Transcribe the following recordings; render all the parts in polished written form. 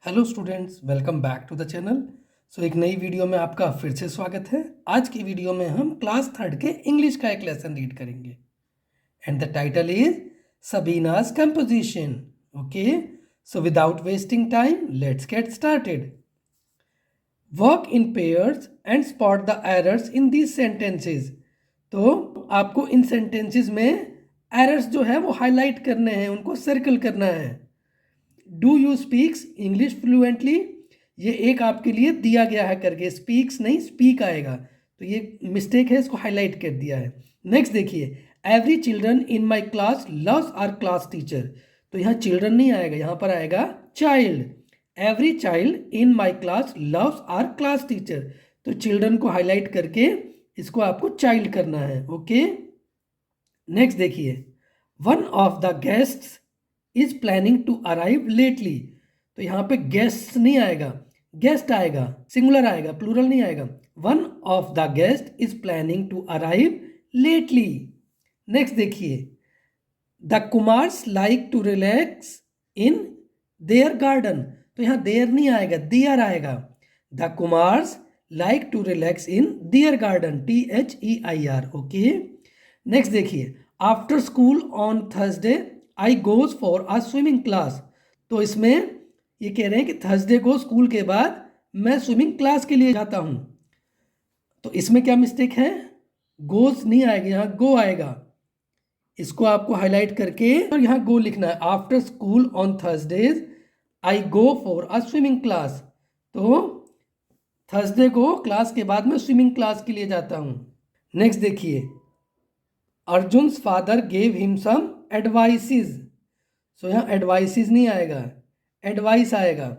Hello students, welcome back to the channel. एक नई video में आपका फिर से स्वागत है। आज की वीडियो में हम क्लास थर्ड के इंग्लिश का एक लेसन रीड करेंगे and the title is Sabina's composition. Okay, so without wasting time let's get started. Work in pairs and spot the errors in these sentences. तो आपको इन सेंटेंसेस में एरर्स जो है वो हाईलाइट करने हैं, उनको सर्कल करना है। Do you speaks English fluently, ये एक आपके लिए दिया गया है करके, स्पीक्स नहीं स्पीक आएगा, तो ये मिस्टेक है, इसको हाईलाइट कर दिया है। नेक्स्ट देखिए, every children in my class loves our class teacher, तो यहाँ चिल्ड्रन नहीं आएगा, यहाँ पर आएगा child. Every child in my class loves our class teacher, तो चिल्ड्रन को हाईलाइट करके इसको आपको चाइल्ड करना है। ओके, नेक्स्ट देखिए, one of the guests is planning to arrive lately, तो यहाँ पे गेस्ट नहीं आएगा, गेस्ट आएगा, सिंगुलर आएगा, प्लूरल नहीं आएगा। One of the guest is planning to arrive lately. Next देखिए, the Kumars like to relax in there garden, तो यहाँ देयर नहीं आएगा, दियर आएगा। The Kumars like to relax in their garden, THEIR। Okay, next देखिए, after school on Thursday I goes for a swimming class, तो इसमें ये कह रहे हैं कि थर्सडे को स्कूल के बाद मैं स्विमिंग क्लास के लिए जाता हूं, तो इसमें क्या मिस्टेक है, गोज नहीं आएगा, यहाँ गो आएगा। इसको आपको हाईलाइट करके और यहाँ गो लिखना है। After school on Thursdays I go for a swimming class, तो थर्सडे को क्लास के बाद मैं स्विमिंग क्लास के लिए जाता हूं। नेक्स्ट देखिए, Arjun's father gave him some advices, so यहाँ एडवाइसेस नहीं आएगा, एडवाइस आएगा,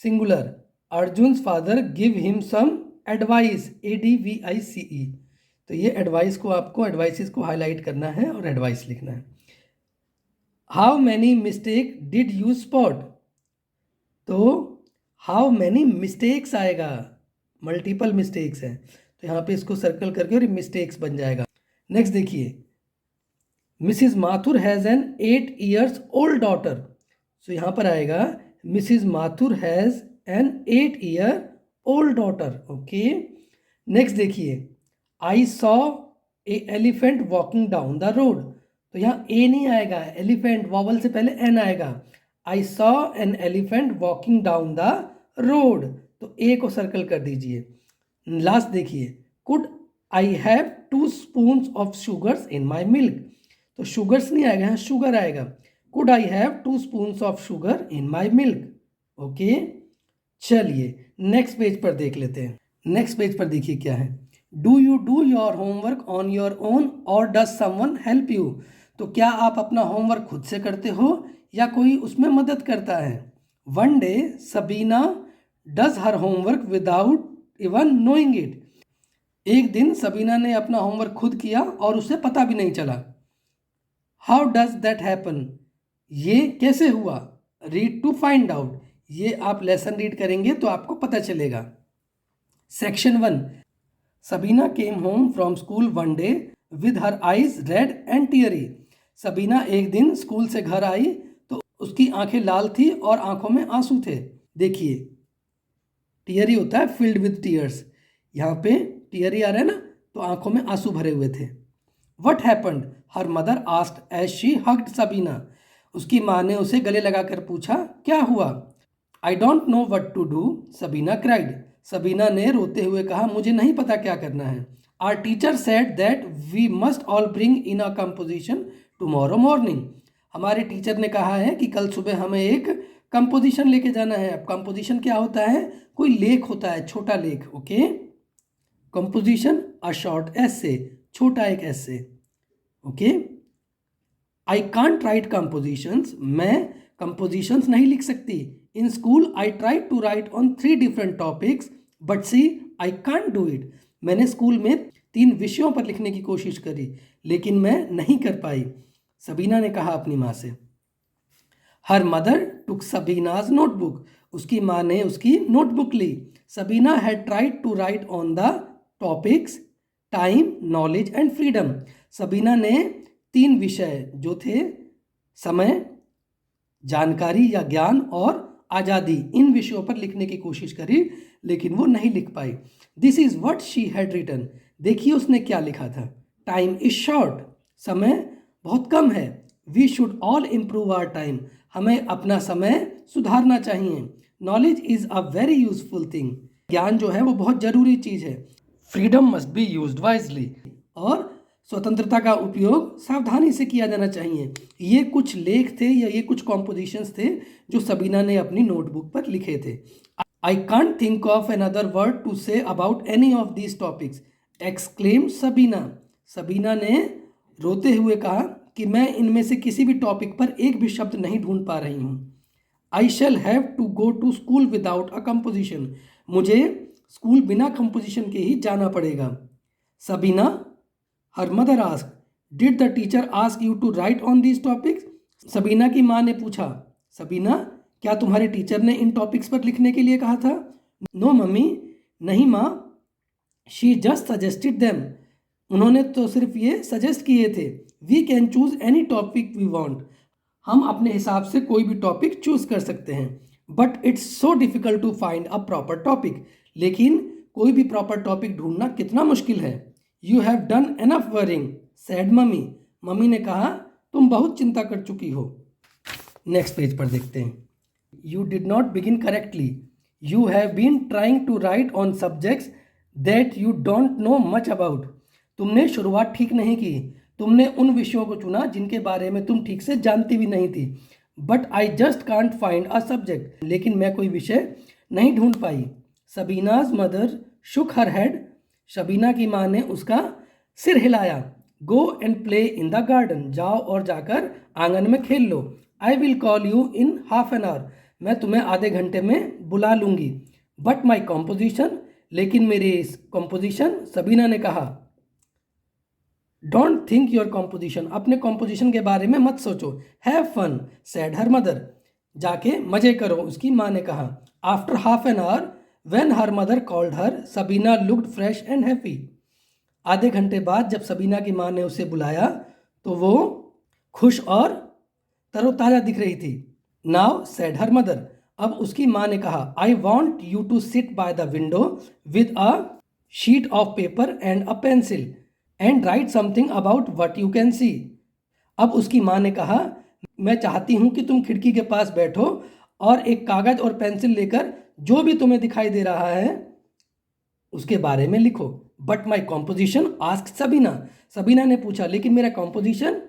singular. Arjun's father give him some advice, ADVICE, तो ये एडवाइस को आपको एडवाइसेस को हाईलाइट करना है और एडवाइस लिखना है। How many mistake did you spot, तो हाउ मैनी मिस्टेक्स आएगा, मल्टीपल मिस्टेक्स है, तो यहाँ पे इसको सर्कल करके और मिस्टेक्स बन जाएगा। नेक्स्ट देखिए, Mrs Mathur has an 8 years old daughter, so यहाँ पर आएगा Mrs Mathur has an 8 year old daughter. Okay, next देखिए, I saw a elephant walking down the road, तो यहाँ ए नहीं आएगा, एलिफेंट वॉवल से पहले एन आएगा। I saw an elephant walking down the road, तो ए को सर्कल कर दीजिए। लास्ट देखिए, could I have 2 spoons of sugars in my milk, तो शुगर्स नहीं आएगा, यहाँ शुगर आएगा। Could I have 2 spoons of sugar in my milk. Okay, चलिए नेक्स्ट पेज पर देख लेते हैं। नेक्स्ट पेज पर देखिए क्या है, do you do your homework on your own और डज समवन हेल्प यू, तो क्या आप अपना होमवर्क खुद से करते हो या कोई उसमें मदद करता है। One day Sabina does her homework without even knowing it, एक दिन सबीना ने अपना होमवर्क खुद किया और उसे पता भी नहीं चला। हाउ डज दैट हैपन, ये कैसे हुआ। रीड टू फाइंड आउट, ये आप लेसन रीड करेंगे तो आपको पता चलेगा। Section 1, Sabina came home from school one day with her eyes red and teary, Sabina एक दिन स्कूल से घर आई तो उसकी आंखें लाल थी और आंखों में आंसू थे। देखिए, टीयरी होता है फिल्ड विद टीयर्स, यहाँ पे टीयरी आ रहा है ना, तो आंखों में आंसू भरे हुए थे। What happened, her mother asked as she hugged Sabina, उसकी माँ ने उसे गले लगाकर पूछा क्या हुआ। I don't know what to do, Sabina cried, Sabina ने रोते हुए कहा मुझे नहीं पता क्या करना है। Our teacher said that we must all bring in a composition tomorrow morning, हमारे टीचर ने कहा है कि कल सुबह हमें एक कंपोजिशन लेके जाना है। अब कंपोजिशन क्या होता है, कोई लेख होता है, छोटा लेख। Okay, composition a short essay, छोटा एक essay. Okay, I can't write compositions, मैं कंपोजिशंस नहीं लिख सकती। In school I try to write on 3 different topics but see I can't do it, मैंने स्कूल में 3 विषयों पर लिखने की कोशिश करी लेकिन मैं नहीं कर पाई, सबीना ने कहा अपनी माँ से। हर मदर टुक सबीनाज नोटबुक, उसकी माँ ने उसकी नोटबुक ली। Sabina had tried to write on the topics time, knowledge and freedom, Sabina ने 3 विषय जो थे समय, जानकारी या ज्ञान और आज़ादी, इन विषयों पर लिखने की कोशिश करी, लेकिन वो नहीं लिख पाई। This is what she had written. देखिए उसने क्या लिखा था। टाइम इज शॉर्ट, समय बहुत कम है। We should all improve our time, हमें अपना समय सुधारना चाहिए। Knowledge is a very useful thing, ज्ञान जो है वो बहुत ज़रूरी चीज़ है। Freedom must be used wisely, और स्वतंत्रता का उपयोग सावधानी से किया जाना चाहिए। ये कुछ लेख थे या ये कुछ कॉम्पोजिशंस थे जो सबीना ने अपनी नोटबुक पर लिखे थे। I can't think of another word to say about any of these topics, exclaim Sabina. Sabina ने रोते हुए कहा कि मैं इनमें से किसी भी टॉपिक पर एक भी शब्द नहीं ढूंढ पा रही हूँ। I shall have to go to school without a composition, मुझे स्कूल बिना कंपोजिशन के ही जाना पड़ेगा। Sabina, her mother ask, did the teacher ask you to write on these topics? Sabina की माँ ने पूछा, सबीना क्या तुम्हारे टीचर ने इन टॉपिक्स पर लिखने के लिए कहा था? नो मम्मी, नहीं माँ। शी जस्ट सजेस्टेड देम, उन्होंने तो सिर्फ ये सजेस्ट किए थे। We can choose any topic we want, हम अपने हिसाब से कोई भी टॉपिक चूज कर सकते हैं। But it's so difficult to find a proper topic, लेकिन कोई भी प्रॉपर टॉपिक ढूंढना कितना मुश्किल है। You have done enough worrying, said mummy, mummy ने कहा तुम बहुत चिंता कर चुकी हो। नेक्स्ट पेज पर देखते हैं। You did not begin correctly, you have been trying to write on subjects that you don't know much about. तुमने शुरुआत ठीक नहीं की, तुमने उन विषयों को चुना जिनके बारे में तुम ठीक से जानती भी नहीं थी। But I just can't find a subject, लेकिन मैं कोई विषय नहीं ढूंढ पाई। Sabina's mother shook her head, Sabina की माँ ने उसका सिर हिलाया। Go and play in the garden, जाओ और जाकर आंगन में खेल लो। I will call you in half an hour, मैं तुम्हें आधे घंटे में बुला लूँगी। बट माई कॉम्पोजिशन, लेकिन मेरी कॉम्पोजिशन, सबीना ने कहा। डोंट थिंक योर कॉम्पोजिशन, अपने कॉम्पोजिशन के बारे में मत सोचो। Have fun, said her mother, जाके मजे करो, उसकी माँ ने कहा। After half an hour when her mother called her, Sabina looked fresh and happy. आधे घंटे बाद जब सबीना की माँ ने उसे बुलाया तो वो खुश और तरोताज़ा दिख रही थी। नाउ सैड हर मदर, अब उसकी माँ ने कहा, I want you to sit by the window with a sheet of paper and a pencil and write something about what you can see. अब उसकी माँ ने कहा, मैं चाहती हूँ कि तुम खिड़की के पास बैठो और एक कागज़ और पेंसिल लेकर जो भी तुम्हें दिखाई दे रहा है उसके बारे में लिखो। But my composition ask Sabina, Sabina ने पूछा लेकिन मेरा composition?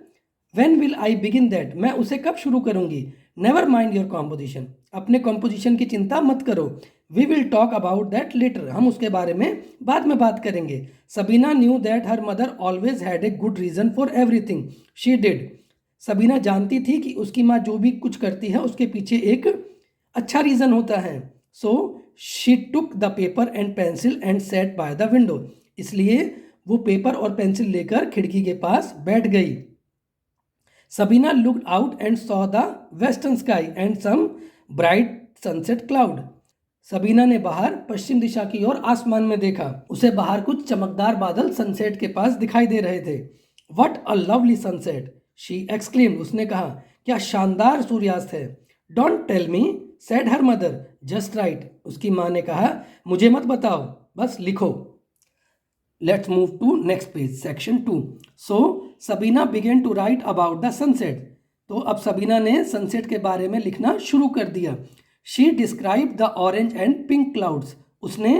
When will I begin that, मैं उसे कब शुरू करूँगी? नेवर माइंड योर कॉम्पोजिशन, अपने कॉम्पोजिशन की चिंता मत करो। We will talk about that later, हम उसके बारे में बाद में बात करेंगे। Sabina knew that her mother always had a good reason for everything she did. Sabina जानती थी कि उसकी माँ जो भी कुछ करती है उसके पीछे एक अच्छा रीज़न होता है। So she took the paper and pencil and set bye the window, इसलिए वो पेपर और पेंसिल लेकर खिड़की के पास बैठ गई। Sabina looked out and saw the western sky and some bright sunset cloud. Sabina ने बाहर पश्चिम दिशा की ओर आसमान में देखा, उसे बाहर कुछ चमकदार बादल सनसेट के पास दिखाई दे रहे थे। What a lovely sunset, she exclaimed, उसने कहा क्या शानदार सूर्यास्त है। Don't tell me, said her mother, just write, उसकी माँ ने कहा मुझे मत बताओ, बस लिखो। Let's move to next page, section 2। So Sabina began to write about the sunset, तो अब सबीना ने सनसेट के बारे में लिखना शुरू कर दिया। She describe the orange and pink clouds, उसने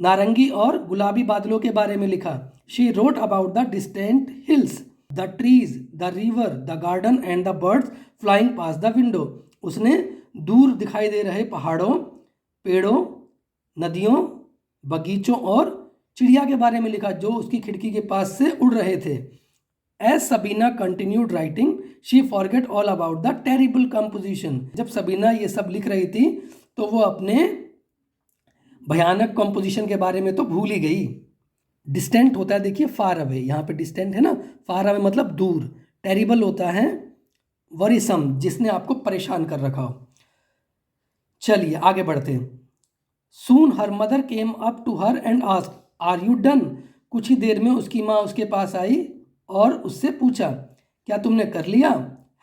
नारंगी और गुलाबी बादलों के बारे में लिखा। She wrote about the distant hills, the trees, the river, the garden and the birds flying pass the window, उसने दूर दिखाई दे रहे पहाड़ों, पेड़ों, नदियों, बगीचों और चिड़िया के बारे में लिखा जो उसकी खिड़की के पास से उड़ रहे थे। As Sabina continued writing she forget all about the terrible composition, जब सबीना ये सब लिख रही थी तो वो अपने भयानक कंपोजिशन के बारे में तो भूल ही गई। डिस्टेंट होता है, देखिए फार अवे, यहाँ पे डिस्टेंट है ना, फार अवे मतलब दूर। टेरिबल होता है वरीसम, जिसने आपको परेशान कर रखा हो। चलिए आगे बढ़ते हैं। Soon her mother came up to her and asked are you done, कुछ ही देर में उसकी माँ उसके पास आई और उससे पूछा क्या तुमने कर लिया?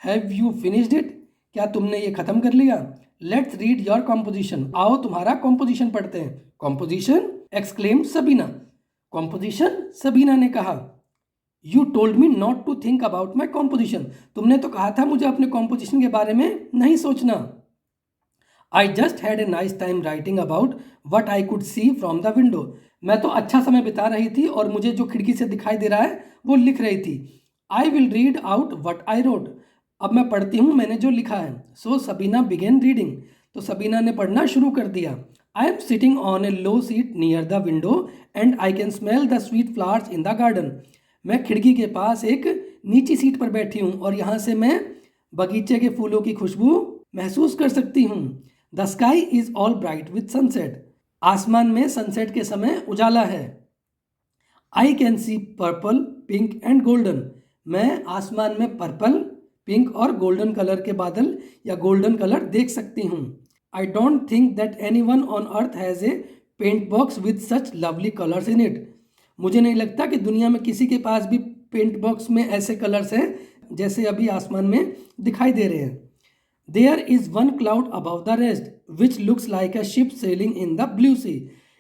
हैव यू फिनिश्ड इट, क्या तुमने ये खत्म कर लिया? लेट्स रीड योर कॉम्पोजिशन, आओ तुम्हारा कॉम्पोजिशन पढ़ते हैं। Composition, exclaimed Sabina. Composition, Sabina ने कहा। You told me not to think about my composition, तुमने तो कहा था मुझे अपने कॉम्पोजिशन के बारे में नहीं सोचना। I just had a nice time writing about what I could see from the window, मैं तो अच्छा समय बिता रही थी और मुझे जो खिड़की से दिखाई दे रहा है वो लिख रही थी। I will read out what I wrote, अब मैं पढ़ती हूँ मैंने जो लिखा है। सो सबीना बिगेन रीडिंग, तो सबीना ने पढ़ना शुरू कर दिया। I am sitting on A low seat near the window and I can smell the sweet flowers in the garden, मैं खिड़की के पास एक नीची सीट पर बैठी हूँ और यहाँ से मैं बगीचे के फूलों की खुशबू महसूस कर सकती हूँ। The sky is all bright with sunset, आसमान में सनसेट के समय उजाला है। I can see purple pink and golden, मैं आसमान में पर्पल, पिंक और गोल्डन कलर के बादल या गोल्डन कलर देख सकती हूँ। I don't think that any one on earth has a paint box with such lovely colours in it, मुझे नहीं लगता कि दुनिया में किसी के पास भी पेंट बॉक्स में ऐसे कलर्स हैं जैसे अभी आसमान में दिखाई दे रहे हैं। There is one cloud above the rest which looks like a ship sailing in the blue sea,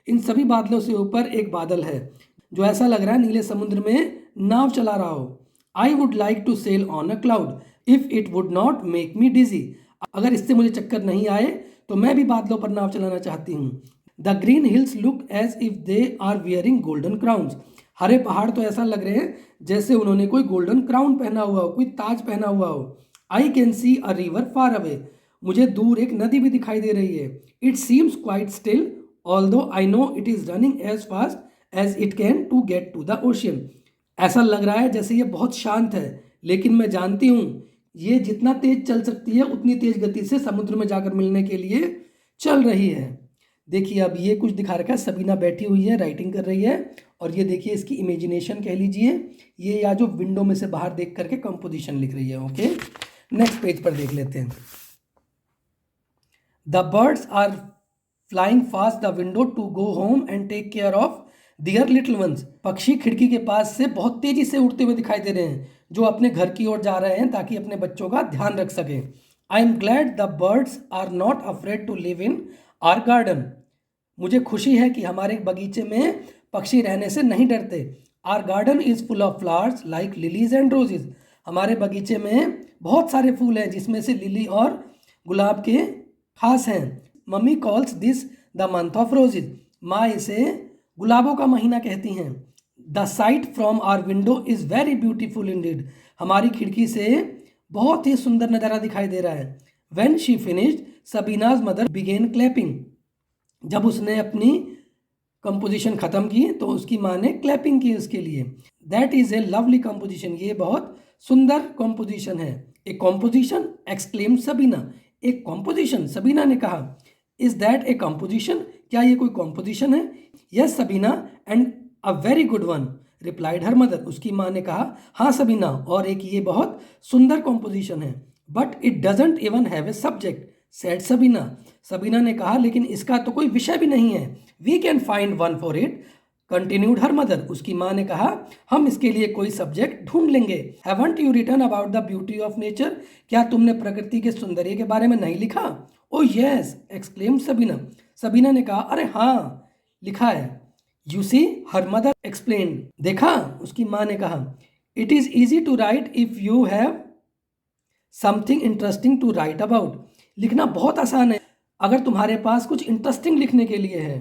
इन सभी बादलों से ऊपर एक बादल है जो ऐसा लग रहा है नीले समुद्र में नाव चला रहा हो। I would like to sail on a cloud if it would not make me dizzy, अगर इससे मुझे चक्कर नहीं आए तो मैं भी बादलों पर नाव चलाना चाहती हूँ। The green hills look as if they are wearing golden crowns, हरे पहाड़ तो ऐसा लग रहे हैं जैसे उन्होंने कोई गोल्डन क्राउन पहना हुआ हो, कोई ताज पहना हुआ हो। I can see a river far away, मुझे दूर एक नदी भी दिखाई दे रही है। It seems quite still although I know it is running as fast as it can to get to the ocean, ऐसा लग रहा है जैसे ये बहुत शांत है लेकिन मैं जानती हूँ ये जितना तेज चल सकती है उतनी तेज गति से समुद्र में जाकर मिलने के लिए चल रही है। देखिए अब ये कुछ दिखा रखा है, सबीना बैठी हुई है राइटिंग कर रही है और ये देखिए इसकी इमेजिनेशन कह लीजिए, ये या जो विंडो में से बाहर देख करके कंपोजिशन लिख रही है। ओके, नेक्स्ट पेज पर देख लेते हैं। The birds are flying fast the window to go home and take care of their little ones, पक्षी खिड़की के पास से बहुत तेजी से उड़ते हुए दिखाई दे रहे हैं जो अपने घर की ओर जा रहे हैं ताकि अपने बच्चों का ध्यान रख सकें। I am glad the birds are not afraid to live in our garden, मुझे खुशी है कि हमारे बगीचे में पक्षी रहने से नहीं डरते। Our garden is full of flowers like lilies and roses, हमारे बगीचे में बहुत सारे फूल हैं जिसमें से लिली और गुलाब के खास हैं। Mummy calls this the month of roses, माँ इसे गुलाबों का महीना कहती हैं। The sight from our window is very beautiful indeed, हमारी खिड़की से बहुत ही सुंदर नज़ारा दिखाई दे रहा है। When she finished Sabina's mother began clapping, जब उसने अपनी कंपोजिशन ख़त्म की तो उसकी माँ ने क्लैपिंग की उसके लिए। That is a lovely composition, ये बहुत सुंदर कंपोजिशन है। ए कंपोजिशन, एक्सक्लेम्ड सबीना, एक कंपोजिशन, सबीना ने कहा। इज़ दैट ए कंपोजिशन, क्या ये कोई कंपोजिशन है? Yes Sabina and a very good one, replied her mother, उसकी माँ ने कहा हाँ सबीना, और एक ये बहुत सुंदर कंपोजिशन है। But it doesn't even have a subject, said Sabina, Sabina ने कहा लेकिन इसका तो कोई विषय भी नहीं है। We can find one for it, continued her mother, उसकी माँ ने कहा हम इसके लिए कोई सब्जेक्ट ढूंढ लेंगे। Haven't you written about the beauty of nature, क्या तुमने प्रकृति के सौंदर्य के बारे में नहीं लिखा? Oh yes, exclaimed Sabina, Sabina ने कहा अरे हाँ लिखा है। You see, her mother explained, देखा, उसकी माँ ने कहा। It is easy to write if you have something interesting to write about, लिखना बहुत आसान है अगर तुम्हारे पास कुछ इंटरेस्टिंग लिखने के लिए है।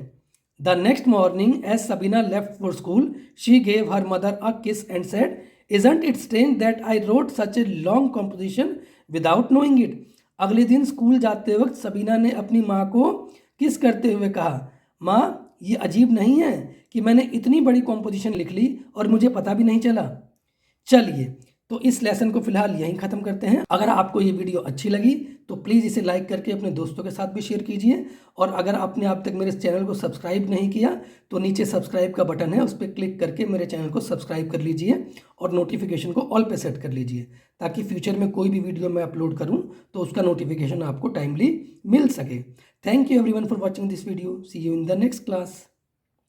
The next morning as Sabina left for school she gave her mother a kiss and said isn't it strange that I wrote such a long composition without knowing it, अगले दिन स्कूल जाते वक्त सबीना ने अपनी माँ को किस करते हुए कहा माँ ये अजीब नहीं है कि मैंने इतनी बड़ी कंपोजिशन लिख ली और मुझे पता भी नहीं चला। चलिए तो इस लेसन को फिलहाल यहीं ख़त्म करते हैं। अगर आपको ये वीडियो अच्छी लगी तो प्लीज़ इसे लाइक करके अपने दोस्तों के साथ भी शेयर कीजिए, और अगर आपने अब तक मेरे चैनल को सब्सक्राइब नहीं किया तो नीचे सब्सक्राइब का बटन है, उस पर क्लिक करके मेरे चैनल को सब्सक्राइब कर लीजिए और नोटिफिकेशन को ऑल पे सेट कर लीजिए ताकि फ्यूचर में कोई भी वीडियो मैं अपलोड करूँ तो उसका नोटिफिकेशन आपको टाइमली मिल सके। Thank you everyone for watching this video, see you in the next class.